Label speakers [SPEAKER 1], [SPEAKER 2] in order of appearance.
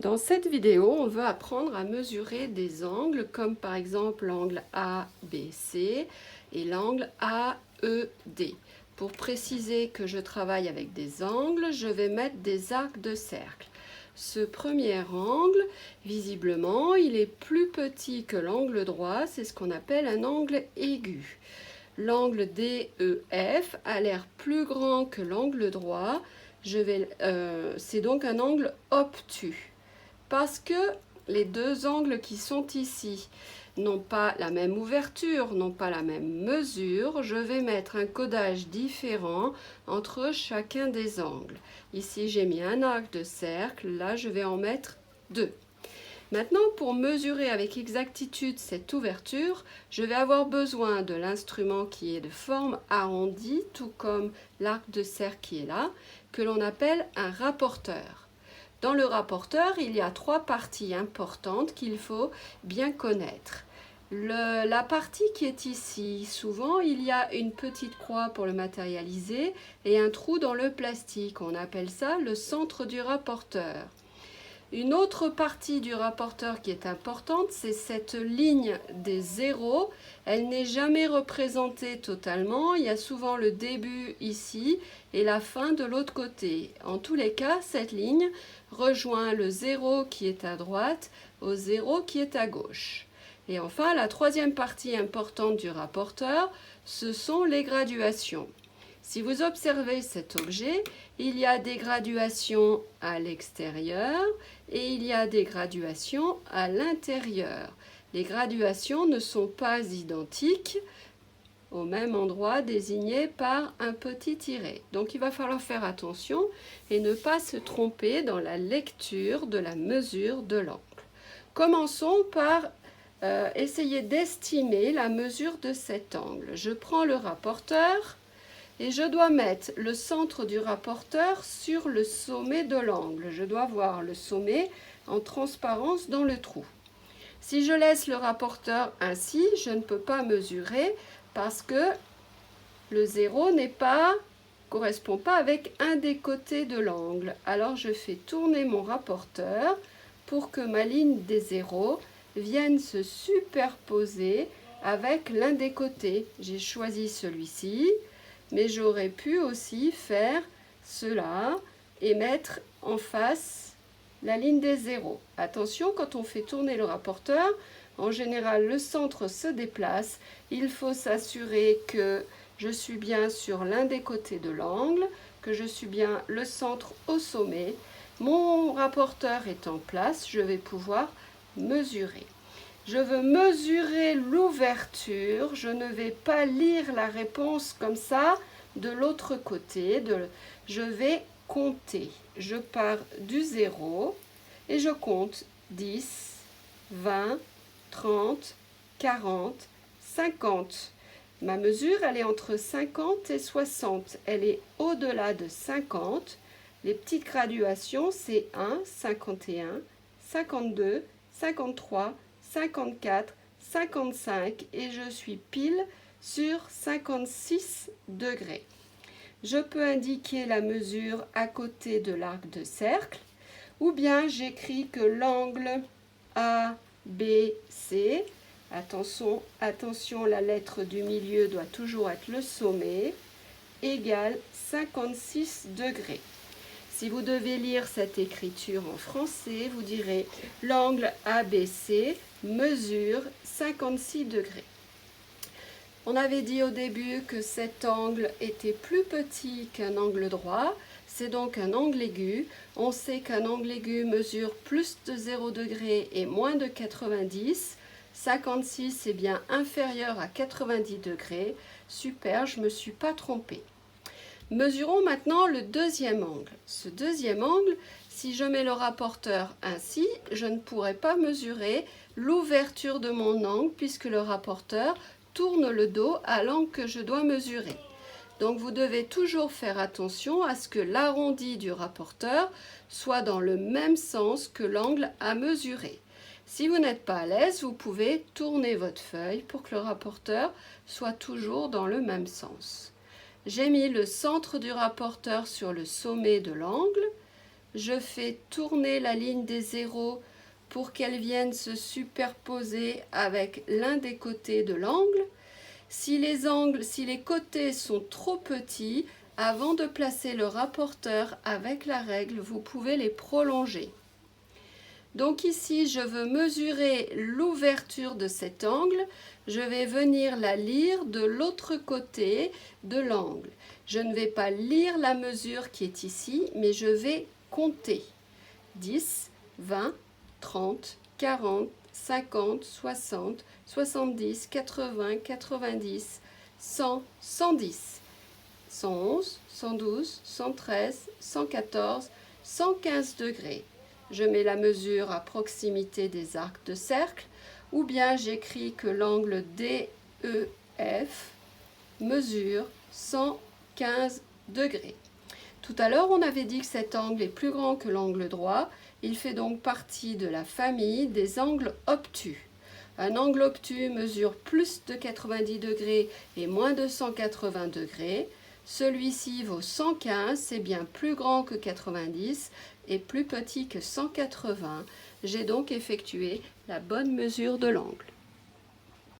[SPEAKER 1] Dans cette vidéo, on veut apprendre à mesurer des angles comme par exemple l'angle ABC et l'angle AED. Pour préciser que je travaille avec des angles, je vais mettre des arcs de cercle. Ce premier angle, visiblement, il est plus petit que l'angle droit, c'est ce qu'on appelle un angle aigu. L'angle DEF a l'air plus grand que l'angle droit, c'est donc un angle obtus. Parce que les deux angles qui sont ici n'ont pas la même ouverture, n'ont pas la même mesure, je vais mettre un codage différent entre chacun des angles. Ici, j'ai mis un arc de cercle, là, je vais en mettre deux. Maintenant, pour mesurer avec exactitude cette ouverture, je vais avoir besoin de l'instrument qui est de forme arrondie, tout comme l'arc de cercle qui est là, que l'on appelle un rapporteur. Dans le rapporteur, il y a trois parties importantes qu'il faut bien connaître. La partie qui est ici, souvent il y a une petite croix pour le matérialiser et un trou dans le plastique. On appelle ça le centre du rapporteur. Une autre partie du rapporteur qui est importante, c'est cette ligne des zéros. Elle n'est jamais représentée totalement. Il y a souvent le début ici et la fin de l'autre côté. En tous les cas, cette ligne rejoint le 0 qui est à droite au 0 qui est à gauche. Et enfin, la troisième partie importante du rapporteur, ce sont les graduations. Si vous observez cet objet, il y a des graduations à l'extérieur et il y a des graduations à l'intérieur. Les graduations ne sont pas identiques au même endroit désigné par un petit tiret. Donc il va falloir faire attention et ne pas se tromper dans la lecture de la mesure de l'angle. Commençons par essayer d'estimer la mesure de cet angle. Je prends le rapporteur et je dois mettre le centre du rapporteur sur le sommet de l'angle. Je dois voir le sommet en transparence dans le trou. Si je laisse le rapporteur ainsi, je ne peux pas mesurer parce que le 0 correspond pas avec un des côtés de l'angle. Alors je fais tourner mon rapporteur pour que ma ligne des zéros vienne se superposer avec l'un des côtés. J'ai choisi celui-ci, mais j'aurais pu aussi faire cela et mettre en face la ligne des zéros. Attention, quand on fait tourner le rapporteur, en général le centre se déplace. Il faut s'assurer que je suis bien sur l'un des côtés de l'angle, que je suis bien le centre au sommet. Mon rapporteur est en place, je vais pouvoir mesurer. Je veux mesurer l'ouverture, je ne vais pas lire la réponse comme ça de l'autre côté. Je vais compter. Je pars du 0 et je compte 10, 20, 30, 40, 50. Ma mesure, elle est entre 50 et 60. Elle est au-delà de 50. Les petites graduations, c'est 1, 51, 52, 53, 54, 55 et je suis pile sur 56 degrés. Je peux indiquer la mesure à côté de l'arc de cercle ou bien j'écris que l'angle ABC, attention, la lettre du milieu doit toujours être le sommet, égale 56 degrés. Si vous devez lire cette écriture en français, vous direz l'angle ABC mesure 56 degrés. On avait dit au début que cet angle était plus petit qu'un angle droit, c'est donc un angle aigu. On sait qu'un angle aigu mesure plus de 0 degré et moins de 90. 56 est bien inférieur à 90 degrés. Super, je ne me suis pas trompée. Mesurons maintenant le deuxième angle. Ce deuxième angle, si je mets le rapporteur ainsi, je ne pourrai pas mesurer l'ouverture de mon angle puisque le rapporteur tourne le dos à l'angle que je dois mesurer. Donc vous devez toujours faire attention à ce que l'arrondi du rapporteur soit dans le même sens que l'angle à mesurer. Si vous n'êtes pas à l'aise, vous pouvez tourner votre feuille pour que le rapporteur soit toujours dans le même sens. J'ai mis le centre du rapporteur sur le sommet de l'angle. je fais tourner la ligne des zéros pour qu'elle vienne se superposer avec l'un des côtés de l'angle. Si les côtés sont trop petits, avant de placer le rapporteur avec la règle, vous pouvez les prolonger. Donc ici, je veux mesurer l'ouverture de cet angle. Je vais venir la lire de l'autre côté de l'angle. Je ne vais pas lire la mesure qui est ici, mais je vais compter. 10, 20, 30, 40, 50, 60, 70, 80, 90, 100, 110, 111, 112, 113, 114, 115 degrés. Je mets la mesure à proximité des arcs de cercle, ou bien j'écris que l'angle DEF mesure 115 degrés. Tout à l'heure, on avait dit que cet angle est plus grand que l'angle droit. Il fait donc partie de la famille des angles obtus. Un angle obtus mesure plus de 90 degrés et moins de 180 degrés. Celui-ci vaut 115, c'est bien plus grand que 90 et plus petit que 180. J'ai donc effectué la bonne mesure de l'angle.